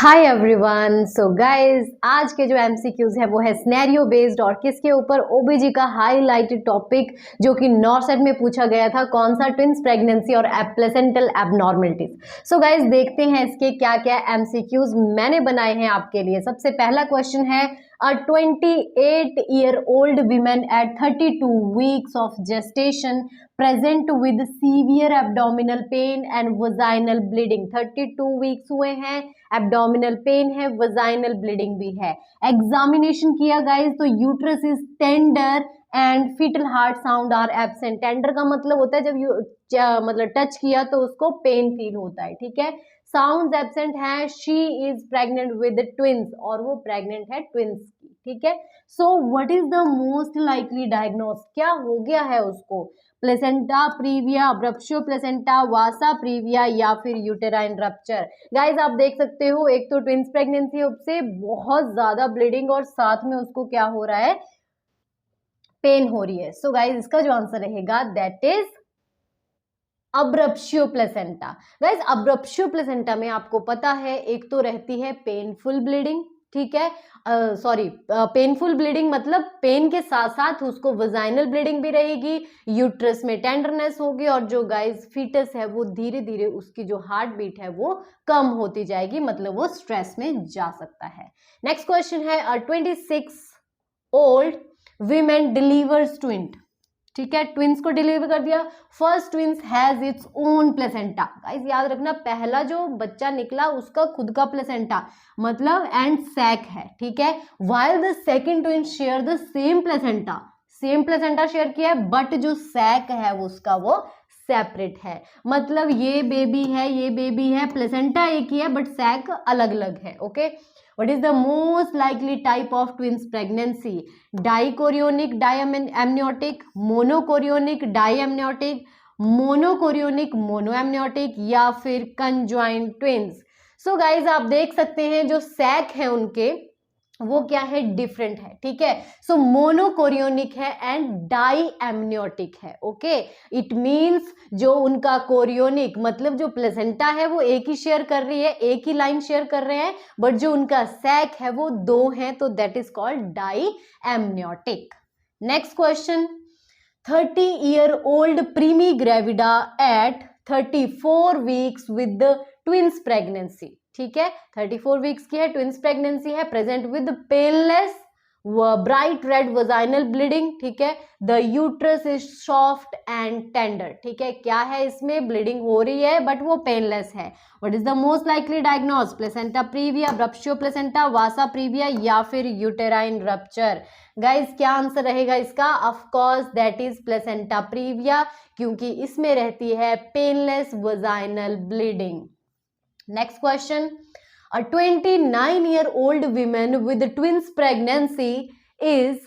Hi everyone. So guys, आज के जो एमसीक्यूज है वो है सिनेरियो बेस्ड और किसके ऊपर, ओबीजी का हाईलाइटेड टॉपिक जो कि नॉर्थ साइड में पूछा गया था, कौन सा, ट्विंस प्रेगनेंसी और प्लेसेंटल एबनॉर्मलिटीज। सो गाइस, देखते हैं इसके क्या क्या एमसीक्यूज मैंने बनाए हैं आपके लिए। सबसे पहला क्वेश्चन है, A 28-year-old woman at 32 weeks of gestation present with severe abdominal pain and vaginal bleeding। 32 weeks हुए हैं, एब्डोमिनल पेन है, वजाइनल ब्लीडिंग भी है। एग्जामिनेशन किया गाइस तो uterus is tender and fetal heart sound are absent. Tender का मतलब होता है जब मतलब टच किया तो उसको पेन फील होता है, ठीक है। साउंड एब्सेंट है, she is pregnant with twins, और वो प्रेग्नेंट है ट्विंस की, ठीक है। So what is the most likely diagnosis, क्या हो गया है उसको, placenta previa, abruptio placenta, vasa previa या फिर यूटेराइन रप्चर। गाइज आप देख सकते हो, एक तो ट्विंस प्रेगनेंसी से बहुत ज्यादा ब्लीडिंग और साथ में उसको क्या हो रहा है, पेन हो रही है। सो गाइज इसका जो आंसर रहेगा that is abruptio placenta. Guys abruptio placenta में आपको पता है एक तो रहती है पेनफुल ब्लीडिंग, ठीक है, सॉरी पेनफुल ब्लीडिंग मतलब पेन के साथ साथ उसको वजाइनल ब्लीडिंग भी रहेगी, यूट्रस में टेंडरनेस होगी और जो गाइज फीटस है वो धीरे धीरे उसकी जो हार्ट बीट है वो कम होती जाएगी, मतलब वो स्ट्रेस में जा सकता है। नेक्स्ट क्वेश्चन है, 26 ओल्ड वीमेन डिलीवर्स ट्विन, ठीक है, ट्विंस को डिलीवर कर दिया। First twins has its own placenta. Guys याद रखना, पहला जो बच्चा निकला उसका खुद का प्लेसेंटा मतलब एंड सैक है, ठीक है। While the second twin share the same placenta, same placenta share किया है बट जो सैक है उसका वो सेपरेट है, मतलब ये बेबी है, ये बेबी है, प्लेसेंटा एक ही है बट सैक अलग अलग है, okay. What is the most likely type of twins pregnancy? Dichorionic diamniotic, monochorionic diamniotic, monochorionic monoamniotic या फिर conjoined twins। So guys आप देख सकते हैं जो सैक है उनके वो क्या है, डिफरेंट है, ठीक है। सो मोनोकोरियोनिक है एंड डाई एमनियोटिक है, ओके। इट मींस जो उनका कोरियोनिक मतलब जो प्लेसेंटा है वो एक ही शेयर कर रही है, एक ही लाइन शेयर कर रहे हैं, बट जो उनका सैक है वो दो है, तो that is called diamniotic. Next question, 30-year-old primigravida at 34 weeks with twins pregnancy, ठीक है, 34 वीक्स की है, ट्विंस प्रेगनेंसी है, present with painless bright red vaginal bleeding, ठीक है। The uterus is soft and tender, ठीक है, क्या है इसमें, ब्लीडिंग हो रही है बट वो पेनलेस है। What is the most likely diagnosis, placenta previa, abruptio placenta, vasa previa या फिर यूटेराइन रप्चर। गाइस क्या आंसर रहेगा इसका, of course that is placenta previa, क्योंकि इसमें रहती है painless vaginal bleeding. Next question, a 29-year-old woman with twins pregnancy is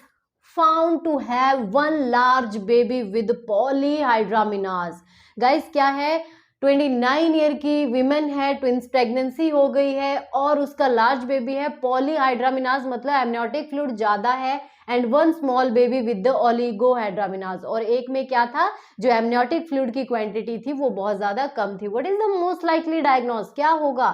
found to have one large baby with polyhydramnios। Guys क्या है, 29 year की विमेन है, ट्विंस प्रेगनेंसी हो गई है और उसका लार्ज बेबी है, पॉलीहाइड्रामिनाज मतलब एमनियोटिक फ्लूइड ज्यादा है, and one small baby with the oligohydramnios, और एक में क्या था, जो एमनियोटिक फ्लूइड की क्वांटिटी थी वो बहुत ज्यादा कम थी। What is the most likely diagnosis, क्या होगा,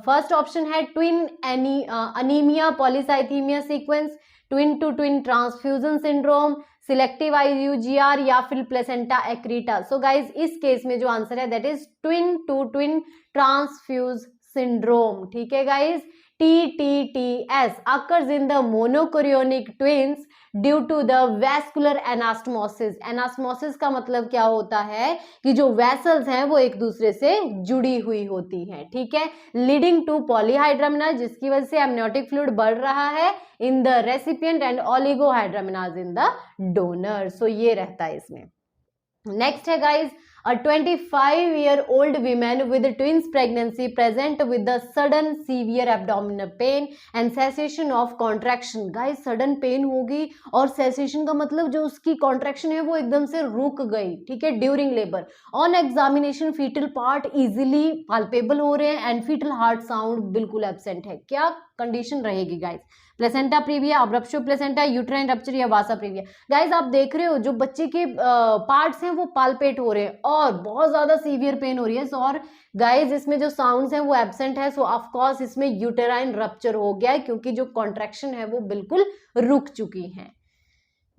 फर्स्ट ऑप्शन है twin anaemia polycythemia sequence, twin to twin transfusion syndrome, selective IUGR या फिर प्लेसेंटा एक्रीटा। सो गाइज इस केस में जो आंसर है that is twin to twin transfuse syndrome, ठीक है guys. TTTS occurs in the monochorionic twins due to the vascular anastomosis। Anastomosis का मतलब क्या होता है कि जो वेसल्स हैं वो एक दूसरे से जुड़ी हुई होती हैं, ठीक है, लीडिंग टू पॉलीहाइड्रामिनाज, जिसकी वजह से एमनियोटिक फ्लूइड बढ़ रहा है in the recipient and oligohydramnios in the donor. So ये रहता है इसमें। नेक्स्ट है guys, a 25-year-old woman with twins pregnancy present with the sudden severe abdominal pain and cessation of contraction। Guys sudden pain होगी और cessation का मतलब जो उसकी कॉन्ट्रैक्शन है वो एकदम से रुक गई, ठीक है, during labour. On examination foetal part easily palpable हो रहे हैं एंड फीटल हार्ट साउंड बिल्कुल एब्सेंट है। क्या कंडीशन रहेगी guys, placenta previa, abruptio placenta, uterine rupture या वासा प्रीविया। गाइज आप देख रहे हो जो बच्चे के पार्ट्स हैं वो पाल्पेट हो रहे हैं और बहुत ज्यादा सीवियर पेन हो रही है। सो और गाइज इसमें जो साउंड्स हैं वो एब्सेंट है, सो ऑफ कोर्स इसमें यूटेराइन रप्चर हो गया है क्योंकि जो कॉन्ट्रैक्शन है वो बिल्कुल रुक चुकी है।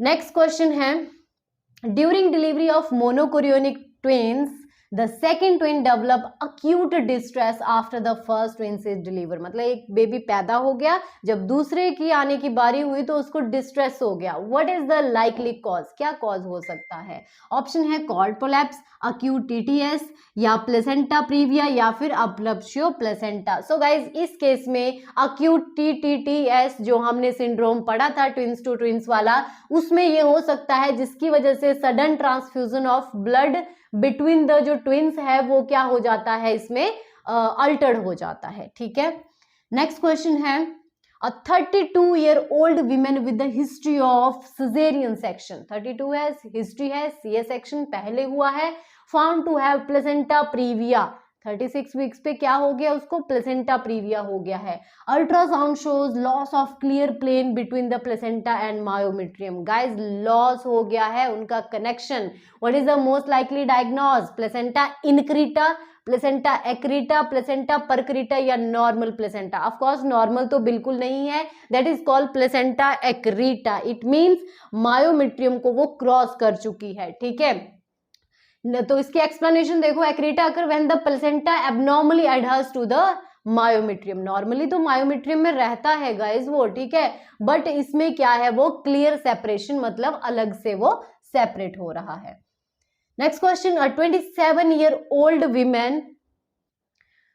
नेक्स्ट क्वेश्चन है, during delivery of monochorionic twins the second twin develop acute distress after the first twin is deliver. मतलब एक बेबी पैदा हो गया, जब दूसरे की आने की बारी हुई तो उसको डिस्ट्रेस हो गया। What is the likely cause, क्या कॉज हो सकता है? ऑप्शन है कॉर्ड प्रोलैप्स, अक्यूट टीटीएस, या प्लेसेंटा प्रीविया, या फिर अपलप्सियो प्लेसेंटा। सो गाइज इस केस में अक्यूट टीटीएस जो हमने सिंड्रोम पढ़ा था ट्विंस टू ट्विंस वाला, उसमें ये हो सकता है जिसकी वजह से sudden transfusion of blood between the जो ट्विंस है वो क्या हो जाता है, इसमें अल्टर्ड हो जाता है। ठीक है, नेक्स्ट क्वेश्चन है, अ 32-year-old woman with the history of cesarean section, 32 है, हिस्ट्री है, सीए सेक्शन पहले हुआ है, found to have placenta previa, 36 weeks पे क्या हो गया, उसको प्लेसेंटा प्रीविया हो गया है। Ultrasound shows loss of clear plane between the placenta and myometrium. Guys loss हो गया है उनका connection. What is the most likely diagnosis, placenta increta, placenta accreta, placenta percreta, या normal placenta? Of course normal तो बिल्कुल नहीं है, that is called placenta accreta. It means myometrium को वो क्रॉस कर चुकी है। ठीक है, तो इसकी एक्सप्लेनेशन देखो, accreta occur when the placenta abnormally adheres to the myometrium. Normally तो मायोमेट्रियम में रहता है गाइज वो, ठीक है, बट इसमें क्या है, वो क्लियर सेपरेशन, मतलब अलग से वो सेपरेट हो रहा है। Next question, a 27-year-old woman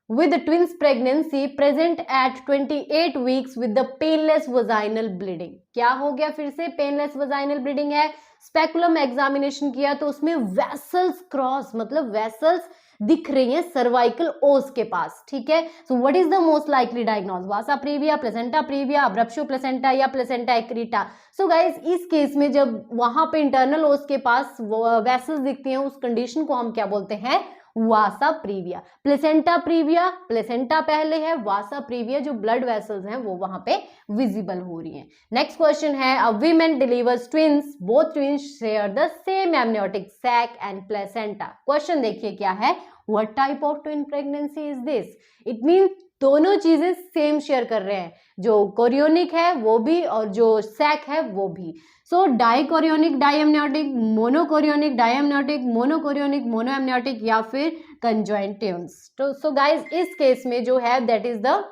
with twins pregnancy present at 28 weeks with the painless vaginal bleeding। क्या हो गया, फिर से painless vaginal bleeding है। स्पेकुलम एग्जामिनेशन किया तो उसमें वेसल्स क्रॉस, मतलब वेसल्स दिख रही हैं सर्वाइकल ओस के पास। ठीक है, so what is the most likely diagnosis, vasa previa, placenta previa, abruptio placenta, या प्लेसेंटा एक्रीटा? सो गाइज इस केस में जब वहां पे इंटरनल ओस के पास वेसल्स दिखती हैं उस कंडीशन को हम क्या बोलते हैं, वासा प्रीविया। प्लेसेंटा प्रीविया, प्लेसेंटा पहले है, वासा प्रीविया जो ब्लड वेसल्स हैं वो वहां पे विजिबल हो रही हैं। नेक्स्ट क्वेश्चन है, a women delivers twins, both twins share the same amniotic sac and placenta. Question देखिए क्या है, what type of twin pregnancy is this? It mean दोनों चीजें सेम शेयर कर रहे हैं, जो कोरियोनिक है वो भी और जो सैक है वो भी। So dichorionic diamniotic, monochorionic diamniotic, monochorionic monoamniotic, या फिर कंजॉइंट ट्विंस। तो सो गाइज इस केस में जो है that is the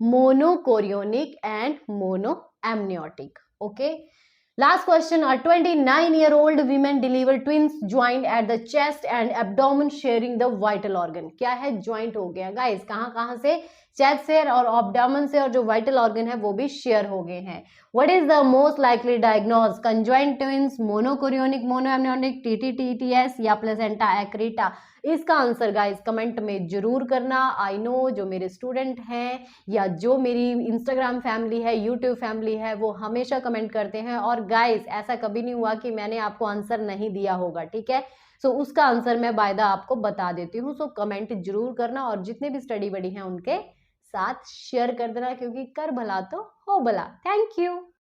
monochorionic and monoamniotic. Okay, last question, a 29-year-old woman deliver twins joined at the chest and abdomen sharing the vital organ। क्या है, joint हो गया गाइस, कहां से, चेस्ट से और एब्डोमेन से, और जो वाइटल ऑर्गन है वो भी शेयर हो गए हैं। What is the most likely diagnosis, conjoint twins, monochorionic monoamniotic, TTTS, या प्लेसेंटा एक्रीटा? इसका आंसर गाइस कमेंट में जरूर करना। आई नो जो मेरे स्टूडेंट हैं या जो मेरी इंस्टाग्राम फैमिली है, यूट्यूब फैमिली है, वो हमेशा कमेंट करते हैं, और गाइस ऐसा कभी नहीं हुआ कि मैंने आपको आंसर नहीं दिया होगा। ठीक है, सो उसका आंसर मैं बायदा आपको बता देती हूँ। सो कमेंट जरूर करना, और जितने भी स्टडी बडी हैं उनके साथ शेयर कर देना, क्योंकि कर भला तो हो भला। Thank you.